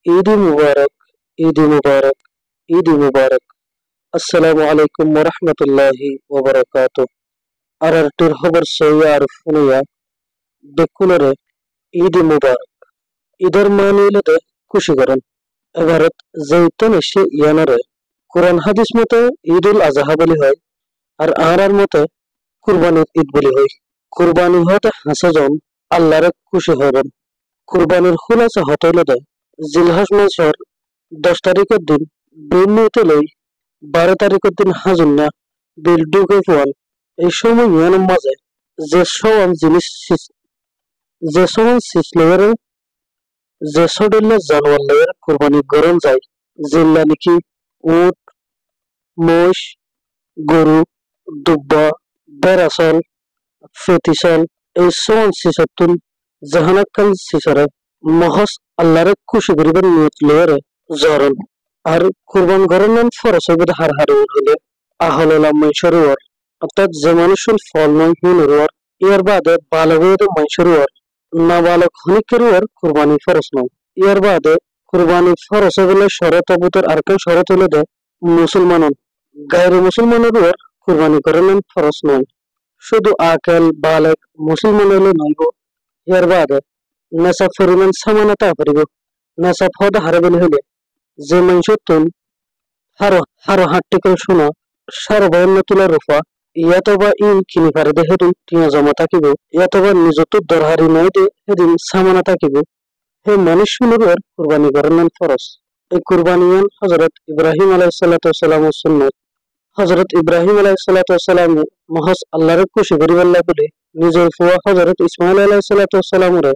ঈদ মুবারক, ঈদ মুবারক, ঈদ মুবারক। আসসালামু আলাইকুম ওয়া রাহমাতুল্লাহি ওয়া বারাকাতুহু। আরআরটির খবর সইয়া আর ফুনিয়া বেকুলরে ঈদ মুবারক। ঈদের মানিলতে খুশি করেন। এবারত জৈতন এসে ইয়ানরে কোরআন হাদিস মতে ঈদুল আজহা বলি হয় আর মতে কুরবানির ঈদ বলি হয়। কুরবানি হতে হাসজন আল্লাহরে খুশি হবেন। কুরবানির খুলাসা হতইলতে জিলহজ মাসের 10 তারিখের দিন বিল নিতে লই 12 তারিখের দিন হাজুন্না বিল ডুকে ফুয়ান। এই সময় ইয়ানোর মাঝে যে সমান জিনিস যে সমান সিসলের যে সডিল্লা জানোয়ার লের কুরবানি গরম যায় জিল্লা নাকি উট, মোষ, গরু, দুব্বা, বেড়াসল, ফেতিসল এই সমান সিসাতুন জাহানাকাল সিসারে মহস আল্লাহরে খুশি করিবার নিয়ত লয়েরে জরন। আর কুরবান গরনান ফরস হইবে হার হারে হইলে আহলাল মাইশরুয়ার অর্থাৎ যে মানুষের ফল নয় হিনুরুয়ার ইয়ার বাদে বালক হইতে মাইশরুয়ার না বালক হনিকেরুয়ার কুরবানি ফরস নয়। ইয়ার বাদে কুরবানি ফরস হইলে শরত অবুতর আরকান শরত হইলে দে মুসলমানন গায়রে মুসলমানেরুয়ার কুরবানি গরনান ফরস নয়। শুধু আকেল বালক মুসলমান হইলে নইব। ইয়ার বাদে নেশা পরিমাণ সামানতা পারিব। নেশা ফদ হারাবেন হইলে যে মানুষত্বন হারো হারো হাট্টিকল শোনা সার্বয়ন্ন তুলা রূপা ইয়াতবা ইন কিনি পারে দে হেদিন টিয়া জমা থাকিব ইয়াতবা নিজত দরহারি নয় দে হেদিন সামানা থাকিব। হে মানুষ শুনুর কুরবানি গরনান ফরস। এই কুরবানিয়ান হযরত ইব্রাহিম আলাইহিস সালাতু ওয়াস সালামের সুন্নাত। হযরত ইব্রাহিম আলাইহিস সালাতু ওয়াস সালাম মহস আল্লাহর খুশি করিবাল্লাহ বলে নিজের ফুয়া হযরত ইসমাঈল আলাইহিস সালাতু ওয়াস সালামরে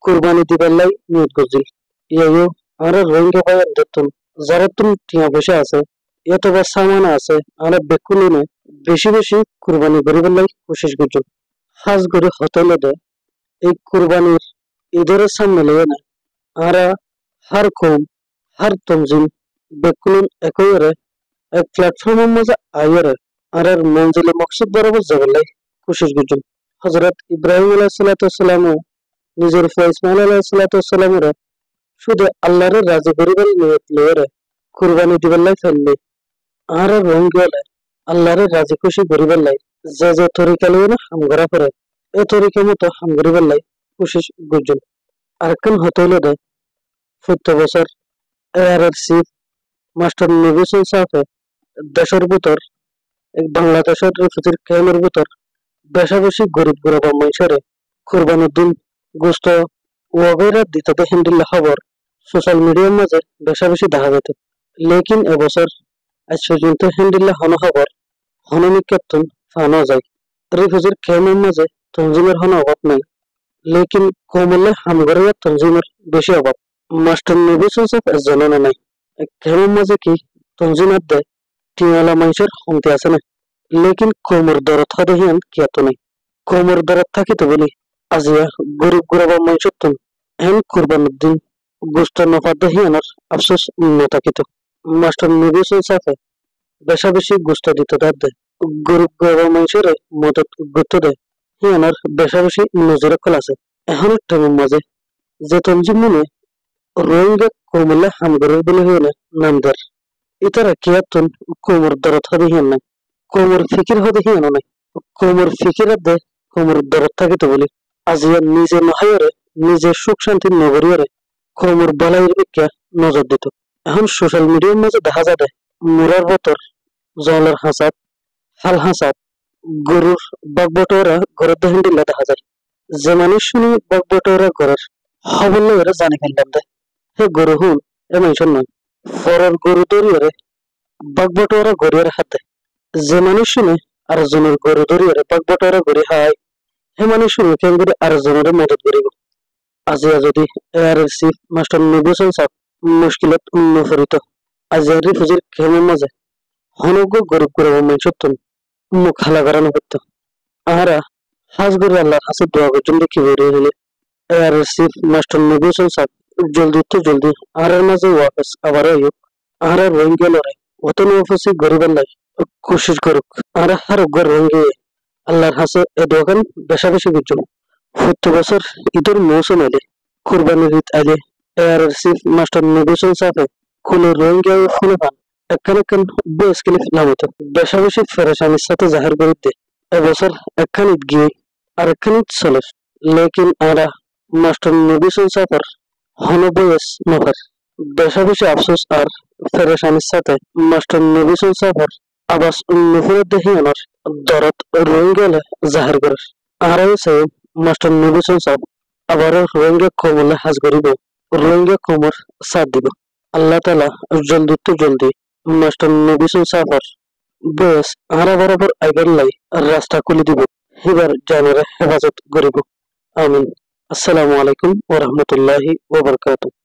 কুরবানি দিবাল্লাই নিয়ত করছিল। ইয়াও আর রোহিঙ্গা ভাই দেখতুন যারা তুমি টিয়া বসে আছে এতবার সামান আছে আর বেকুলিনে বেশি বেশি কুরবানি করিবাল্লাই কোশিশ করছিল। হাজ করে হতলে দে এই কুরবানির ঈদের সামনে লয়ে না আর হার কম হার তমজিম বেকুলিন একইরে এক প্ল্যাটফর্মের মাঝে আইরে আর মঞ্জিলে মকসদ বরাবর যাবাল্লাই কোশিশ করছিল। হযরত ইব্রাহিম আলাইহিস সালাতু ওয়াস সালাম নিজের ফুয়া ইসমাঈল আলাইহিস সালাতু ওয়াস সালামের শুধু আল্লাহরে রাজি করিবার নিয়ত লইরে কুরবানি দিবাল্লাই ফেললে আর রং গেলে আল্লাহরে রাজি খুশি করিবার লাই যে যে তরিকা লইয়ে না হাম করা পরে এ তরিকা মতো হাম করিবার লাই কোশিশ গুজল। আর কেন হতইল দে প্রত্যেক বছর ARRC মাস্টার নবীন সাফে দেশের ভিতর এক বাংলাদেশের রিফিউজির ক্যাম্পের ভিতর বেশা বেশি গরিব গুরবা মানুষের কুরবানির দিন গোস্ত ওয়াগৈরা দিতে হিন্দিল্লা খবর সোশ্যাল মিডিয়ার মাঝে বেশা বেশি দেখা যেত। লেকিন এবছর আজ পর্যন্ত হিন্দিল্লা হন খবর হননিকেতন ফানো যায়। রিফিউজির ক্যাম্পের মাঝে তঞ্জিমের হন অভাব নাই লেকিন কমলে হামগরের তঞ্জিমের বেশি অভাব। মাস্টার নবীন সাফ জানানো নাই ক্যাম্পের মাঝে কি তঞ্জিমার দেয় টিওয়ালা মানুষের কমতি আছে না লেকিন কোমর দরদ হতে হিয়ান কিয়াত নাই। কোমর দরদ থাকিত বলি আজিয়া গরিব গুরাবা মানুষের তুন এন কুরবানির দিন গোস্ত নফাদ্দে হিয়ানোর আফসোস নথাকিত। মাস্টার নবীন সাফে বেশা বেশি গোস্ত দিত তার দেয় গরিব গুরাবা মানুষের মদত গুরুত্ব দেয় হিয়ানোর বেশা বেশি নজরে খোলা আছে। এখন টাইমের মাঝে যে তঞ্জিম মনে রোহিঙ্গা কোমলে হামগরের বলে হিয়ানে নামদার ইতারা কিয়াতুন কোমর দরদ হতে হিয়ান নাই কোমর ফিকির হতে হিয়ানো নাই কোমর ফিকিরের দে কোমর দরদ থাকিত বলি আজিয়া নিজে নহাইরে নিজের সুখ শান্তির নগরীরে কোমর বালাইয়ের বিজ্ঞা নজর দিত। এখন সোশ্যাল মিডিয়ার মাঝে দেখা যাবে মুরার বতর জলের হাসাত হাল হাসাত গরুর বাগবটোরা ঘরের দহিন্ডিল্লা দেখা যায়। যে মানুষ শুনি বাগবটোরা ঘরের খবর লইরে জানি ফেললাম দে হে গরু হুন এ মানুষের নয় ফরের গরু দরিয়ারে বাগবটোরা গড়িয়ার হাতে যে মানুষ শুনে আর জনের গরু দরিয়ারে বাগবটোরা গড়ি হায় হে মানুষ শুনে কেন করে আর জনের মদত করিব। আজিয়া যদি ARRC মাস্টার নবীন সাফ মুশকিলত নফরিত আজিয়া রিফিউজির ক্যাম্পের মাঝে হনগ্য গরিব গুরবা মানুষের তুন মুখ হালা করানো করতো আহারা হাজ করে আল্লাহর হাসে দোয়া করছেন দেখি বেরিয়ে হলে ARRC মাস্টার নবীন সাফ জলদি তো জলদি আর মাঝে ওয়াপস আবার আইব আর রোহিঙ্গা লড়াই অতন ওয়াপসি গরিব আল্লাহ কোশিশ করুক আর হার গর রোহিঙ্গে আল্লাহর হাসে এ দোকান বেশা বেশি বুঝুন। প্রত্যেক বছর ঈদের মৌসুম এলে কুরবানির ঈদ আইলে এয়ারের চিফ মাস্টার নবীন সাফে খুলে রোহিঙ্গা ফোনে পান একখান বেশ ক্লিপ নামিত বেশা বেশি ফেরেশানির সাথে জাহির বিরুদ্ধে এবছর একখানিত গিয়ে আরেকখানিত চলে লেকিন আরা মাস্টার নবীন সাফার হন বয়স নফার বেশা বেশি আফসোস আর ফেরেশানির সাথে মাস্টার নবীন সাফার আবাস নুফুরের দেহিয়ানোর দরদ রোহিঙ্গালে জাহির করে আরাই সাহেব মাস্টার নবীন সাফ আবারও রোহিঙ্গা কমলে হাজ করিব রোহিঙ্গা কমর সাথ দিব আল্লাহ তালা জলদি তো জলদি মাস্টার নবীন সাফার বয়স আরা বরাবর আইবার লাই রাস্তা খুলে দিব এবার জানারে হেফাজত করিব আমিন আসসালামু আলাইকুম ওয়া রাহমাতুল্লাহি ওয়া বারাকাতুহু